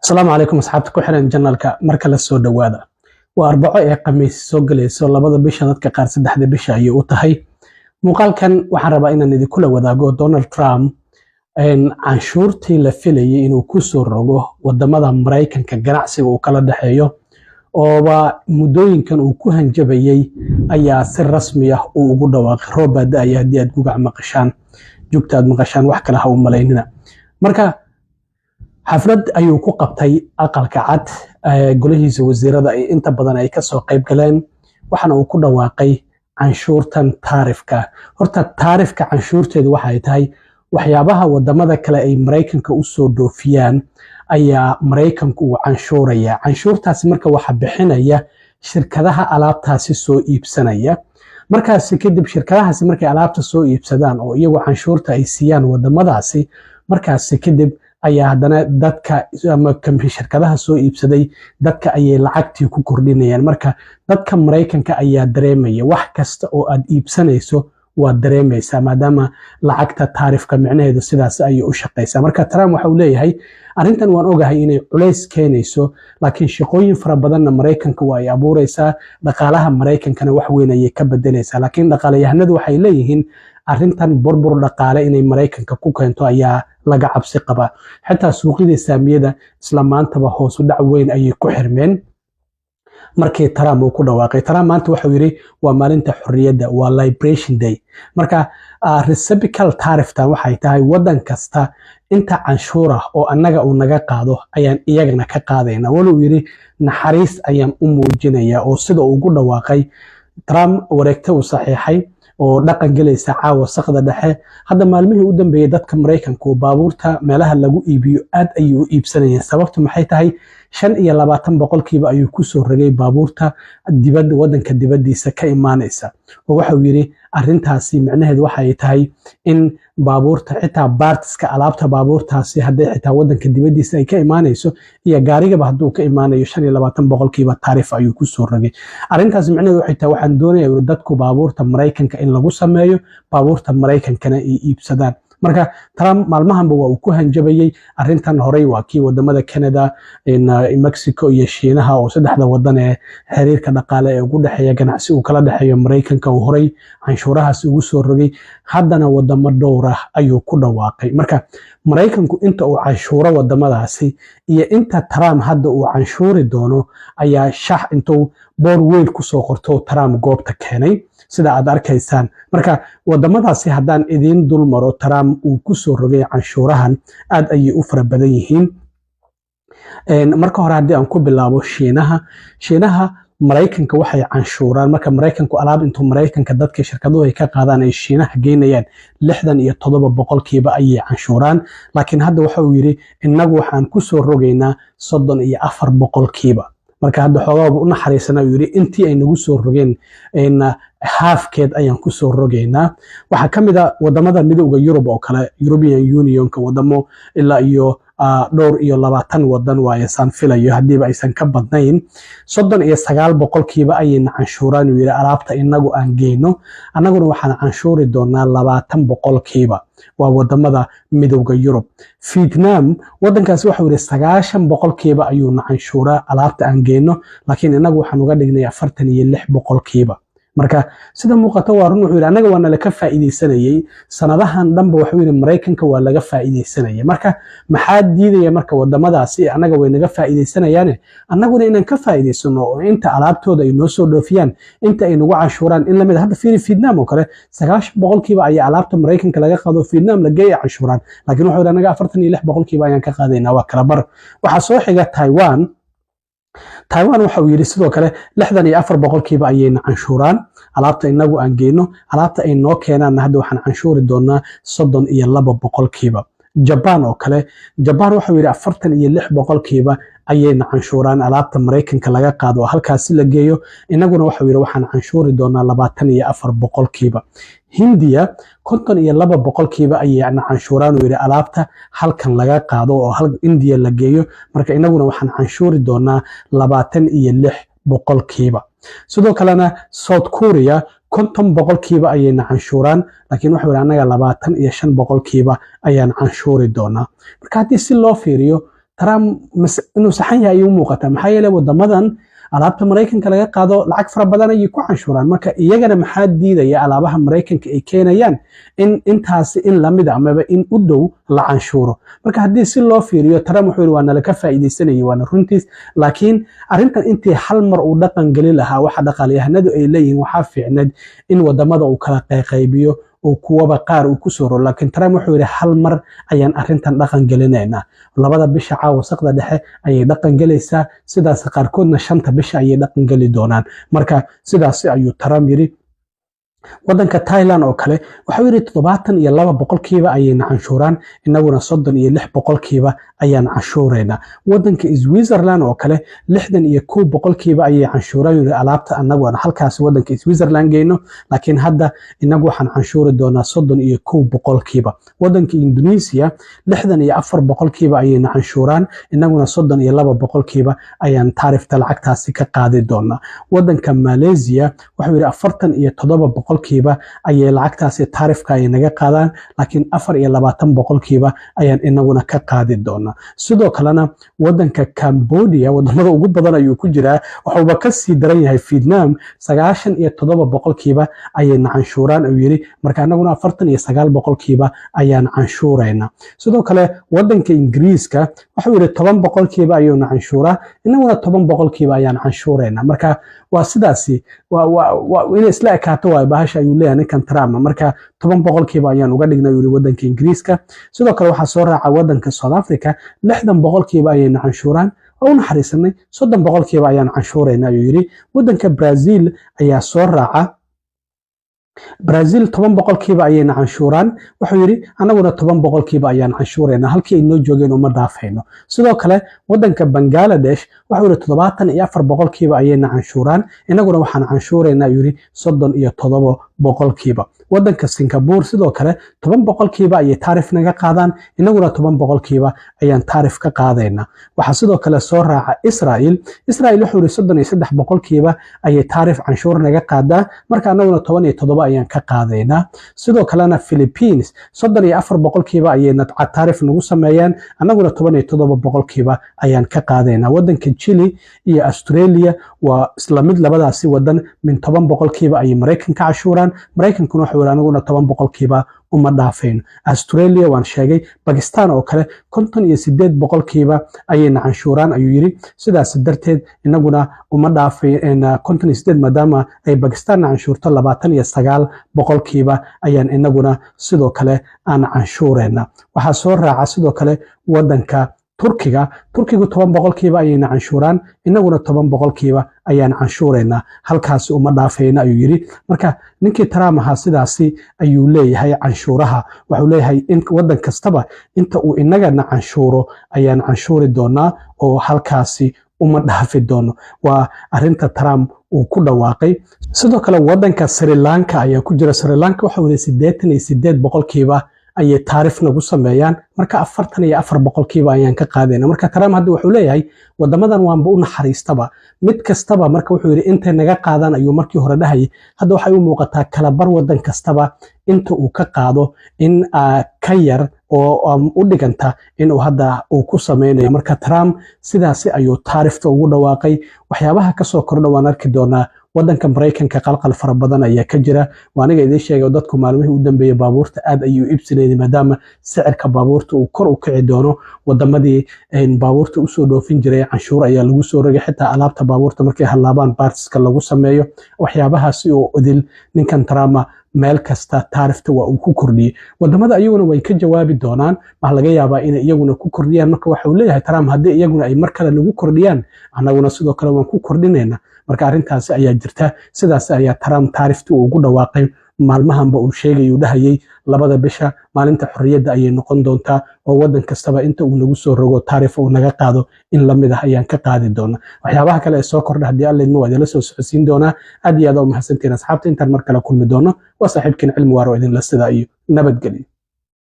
asalaamu calaykum asxaabta ku xiran janalka marka la soo dhowaada waa arbaco ee khamiis soo gelayso labada bisha dadka qaar saddexda bisha ayay u tahay muuqaalkan waxaan rabaa inaan idinkula wadaago Donald Trump canshuurtii la filayay inuu ku soo rogo wadamada Mareykanka ganacsiga uu kala dhaxeeyo ooba muddooyinkan uu ku hanjabayay ayaa si rasmi ah uu ugu dhawaaqay roob da'aya haddii aad gugac maqashaan jugta aad maqashaan wax kale ha u malaynina marka xaflad ayuu ku qabtay aqalka cad golahiisa wasiirada ay inta badan ay ka soo qayb galeen waxana uu ku dhawaaqay canshuurtan taarifka horta taarifka canshuurteedu waxa ay tahay waxyaabaha wadamada kale ay Mareykanka u soo dhoofiyaan ayaa Mareykanku uu canshuuraya canshuurtaasi marka waxa bixinaya shirkadaha alaabtaasi soo iibsanaya markaas kadib shirkadahaasi markay alaabta soo iibsadaan oo iyagu canshuurta ay siiyaan wadamadaasi markaas kadib ayaa hadana dadka ama shirkadaha soo iibsaday dadka ayay lacagtii ku kordhinayaan marka dadka Mareykanka ayaa dareemaya wax kasta oo aad iibsanayso waa dareemaysaa maadaama lacagta taarifka micnaheedu sidaas ay u shaqeysaa marka Trump waxa uu leeyahay arrintan waan ogahay inay culays keenayso laakiin shaqooyin fara badan Mareykanka waa ay abuuraysaa dhaqaalaha Mareykankana wax weyn ayay ka bedelaysaa laakiin dhaqaalayahanadu waxay leeyihiin arrintan burbur dhaqaale inay Mareykanka ku keento ayaa laga cabsi qaba xitaa suuqyada saamiyada isla maantaba hoos u dhac weyn ayay ku xirmeen markii Trump uu ku dhawaaqay Trump maanta wuxuu yiri waa maalinta xorriyadda waa liberation day marka reciprocal tarifftan waxay tahay wadan kasta inta canshuur ah oo annaga uu naga qaado ayaan iyagana ka qaadayna walow yiri naxariis ayaan u muujinaya oo sida uu ugu dhawaaqay Trump wareegta uu saxiixay oo dhaqan galaysa caawa saqda dhexe hadda maalmihii u dambeeyay dadka Mareykanka oo baabuurta meelaha lagu iibiyo aad ay u iibsanayeen sababtu maxay tahay 25% ayuu ku soo rogay baabuurta dibadda wadanka dibadiisa ka imaanaysa oo waxa uu yiri arrintaasi micnaheedu waxa ay tahay in baabuurta xitaa baartiska alaabta baabuurtaasi haddii xitaa wadanka dibadiisa ay ka imaanayso iyo gaarigaba hadduu ka imaanayo 25% taarif ayuu ku soo rogay arrintaasi micnaheedu waxay tahay waxaan doonayaa in dadku baabuurta Mareykanka in lagu sameeyo baabuurta Mareykankana ay iibsadaan marka Trump maalmahanba waa uu ku hanjabayay arrintan horey waa kii wadamada Canada Mexico iyo Shiinaha oo saddexda wadan ee xiriirka dhaqaale ee ugu dhaxeeya ganacsi uu kala dhaxeeyo Mareykanka oo horey canshuurahaas ugu soo rogay haddana wadamo dhowr ah ayuu ku dhawaaqay marka Mareykanku inta uu canshuuro wadamadaasi iyo inta Trump hadda uu canshuuri doono ayaa shax intuu boor weyn ku soo qorto Trump goobta keenay sida aad arkaysaan marka wadamadaasi haddaan idin dul maro Trump uu ku soo rogay canshuurahan aad ayay u fara badan yihiin marka hore haddii aan ku bilaabo Shiinaha Mareykanka waxay canshuuraan marka Mareykanku alaab intuu Mareykanka dadka shirkaduhu ay ka qaadaan ay Shiinaha geynayaan 67% ayay canshuuraan laakiin hadda waxa uu yiri inagu waxaan ku soo rogaynaa 34% marka hadda xoogaba u naxariisana uu yiri intii ay nagu soo rogeen halfkeed ayaan ku soo rogaynaa waxa kamid ah wadamada midowga Yurub oo kale European Unionka wadamo ilaa iyo dhowr iyo 20 wadan waaye san filayo hadiiba aysan ka badnayn 39% ayay canshuuraan uu yiri alaabta inagu aan geeyno annaguna waxaan canshuuri doonaa 20% waa wadamada midowga Yurub Vietnam wadankaas waxa uu yiri 90% ayuu canshuuraa alaabta aan geeyno laakiin inagu waxaan uga dhignay 46% marka sida muuqato waa run wuxuu yiri anaga waana la ka faa'iideysanayay sanadahan dhanba wuxuu yiri Mareykanka waa laga faa'iideysanayay marka maxaa diidaya marka wadamadaasi anaga way naga faa'iideysanayaan anaguna inaan ka faa'iideysano oo inta alaabtooda ay noo soo dhoofiyaan inta ay nagu canshuuraan in lamid hadda fiiri Vietnam oo kale 90% ay alaabta Mareykanka laga qaado Vietnam la geeyo canshuuraan laakiin wuxuu yiri anaga 46% ayaan ka qaadaynaa waa kala bar waxa soo xiga Taiwan waxa uu yiri sidoo kale 64% ayay canshuuraan alaabta inagu aan geeyno alaabta ay noo keenaan hadda waxaan canshuuri doonaa 32% Japan oo kale Japan waxa uu yiri 46% ayay canshuuraan alaabta Mareykanka laga qaado halkaas la geeyo inaguna waxa uu yiri waxaan canshuuri doonaa 24% Hindiya 52% ayay canshuuraan uu yiri alaabta halkan laga qaado oo hal India la geeyo marka inaguna waxaan canshuuri doonaa 26% sidoo kalena South Korea 50% ayay canshuuraan laakiin waxa uu anaga 25% ayaan canshuuri doonaa marka hadii si loo fiiriyo Trump inuu saxan yahay ayuu muuqataa maxaa yeelay wadamadan alaabta Mareykanka laga qaado lacag fara badan ay ku canshuuraan marka iyagana maxaa diidaya alaabaha Mareykanka ay keenayaan in intaasi in lamid ah ama in u dhow la canshuuro marka haddii si loo fiiriyo Trump wuxuu yiri waa nala ka faa'iideysanayay waana runtiis laakiin arrintan intii hal mar uu dhaqan gali lahaa waxa dhaqaalayahanadu ay leeyihiin waxa fiicnad in wadamada uu kala qaybiyo oo kuwaba qaar uu ku soo roro laakiin Trump wuxuu yiri hal mar ayaan arrintan dhaqan galinaynaa labada bisha wasaqda dhexe ayay dhaqan galaysaa sidaas qaarkoodna shanta bisha ayay dhaqan gali doonaan marka sidaas ayuu Trump yiri wadanka Thailand oo kale waxa yiri 72% ayay canshuuraan inaguna 36% ayaan canshuureynaa wadanka Switzerland oo kale 61% ayay canshuuraan alaabta anaguna halkaas wadanka Switzerland geeyno laakiin hadda inagu waxaan canshuuri doonaa 31% wadanka Indonesia 64% ayay canshuuraan inaguna 32% ayaan taarifta lacagtaasi ka qaadi doonaa wadanka Malaysia waxa yiri 47% ayay lacagtaasi taarifka ay naga qaadaan laakiin 24% ayaan inaguna ka qaadi doonaa sidoo kalena wadanka Cambodia wadamada ugu badan ayuu ku jiraa waxba ka sii daran yahay Vietnam 97% ayay canshuuraan oo yiri marka anaguna 49% ayaan canshuureynaa sidoo kale wadanka Ingiriiska waxa yiri 10% ayuu canshuuraa inaguna 10% ayaan canshuureynaa marka waa sidaasi waa in isla ekaato waa bahasha ayuu leeyahay ninkan Trump marka 10% ayaan uga dhignay yiri wadanka Ingiriiska sidoo kale waxa soo raaca wadanka South Africa 60% ayay canshuuraan oo naxariisanay 30% ayaan canshuureynaa ayuu yiri wadanka Brazil ayaa soo raaca Brazil 10% ayay canshuuraan wuxuu yiri anaguna 10% ayaan canshuureynaa halkii ay noo joogeen uma dhaafayno sidoo kale wadanka Bangladesh wuxuu yiri 74% ayay canshuuraan inaguna waxaan canshuureynaa yiri 37% wadanka Singapore sidoo kale 10% ayay taarif naga qaadaan inaguna 10% ayaan taarif ka qaadaynaa waxa sidoo kale soo raaca Israel wuxuu yiri 33% ayay taarif canshuur naga qaadaa marka anaguna 17% ayaan ka qaadaynaa sidoo kalena Philippines 34% ayay taarif nagu sameeyaan anaguna 17% ayaan ka qaadaynaa wadanka Chile iyo Australia waa isla mid labadaasi wadan min 10% ayay Mareykanka canshuuraan Mareykankuna wuxuu anaguna 10% uma dhaafeen Australia waan sheegay Pakistan oo kale 58% ayay canshuuraan ayuu yiri sidaas darteed inaguna uma dhaafeen 58 maadaama ay Pakistan canshuurto 29% ayaan inaguna sidoo kale aan canshuureena waxa soo raaca sidoo kale wadanka Turkiga 10% ayay canshuuraan inaguna 10% ayaan canshuureynaa halkaas uma dhaafayna ayuu yiri marka ninkii Trump ahaa sidaasi ayuu leeyahay canshuuraha wuxuu leeyahay in wadan kastaba inta uu inagana canshuuro ayaan canshuuri doonaa oo halkaasi uma dhaafi doono waa arinta Trump uu ku dhawaaqay sidoo kale wadanka Sri Lanka ayaa ku jira Sri Lanka waxa uu 88% ayay taarif nagu sameeyaan marka 44% ayaan ka qaadayna marka Trump hadda wuxuu leeyahay wadamadan waanba u naxariistaba mid kastaba marka wuxuu yiri inta naga qaadan ayuu markii hore dhahay hadda waxay u muuqataa kala bar wadan kastaba inta uu ka qaado in ka yar oo u dhiganta in uu hadda uu ku sameynayo marka Trump sidaasi ayuu taarifta ugu dhawaaqay waxyaabaha ka soo kordha waan arki doonaa wadanka Mareykanka qalqal fara badan ayaa ka jira waaniga idin sheegay dadku maalmihii u dambeeyay baabuurta aad ayuu ibsinayay maadaama sicirka baabuurta uu kor u kici doono wadamadii baabuurta u soo dhoofin jiray canshuur ayaa lagu soo rogay xitaa alaabta baabuurta markay halaabaan partiska lagu sameeyo waxyaabahaasi oo odil ninkan Trump meel kasta taarifta waa uu ku kordhiyay wadamada ayaguna way ka jawaabi doonaan waxa laga yaabaa in iyaguna ku kordhiyaan marka waxa uu leeyahay Trump haddii iyaguna ay mar kale nagu kordhiyaan anaguna sidoo kale waan ku kordhinayna marka arintaasi ayaa jirta sidaas ayaa Trump taarifta ugu dhawaaqay maalmahanba uu sheegay uu dhahayay labada bisha maalinta xorriyadda ayay noqon doontaa oo wadan kastaba inta uu nagu soo rogo taarif uu naga qaado in la mid ah ayaan ka qaadi doonaa waxyaabaha kale ee soo kordha haddii alla idin wada la soo socodsiin doonaa aad iyo aad u mahadsantiin asxaabta intaan mar kale kulmi doono waa saaxiibkiin cilmi waaro idin la sida iyo nabadgelyo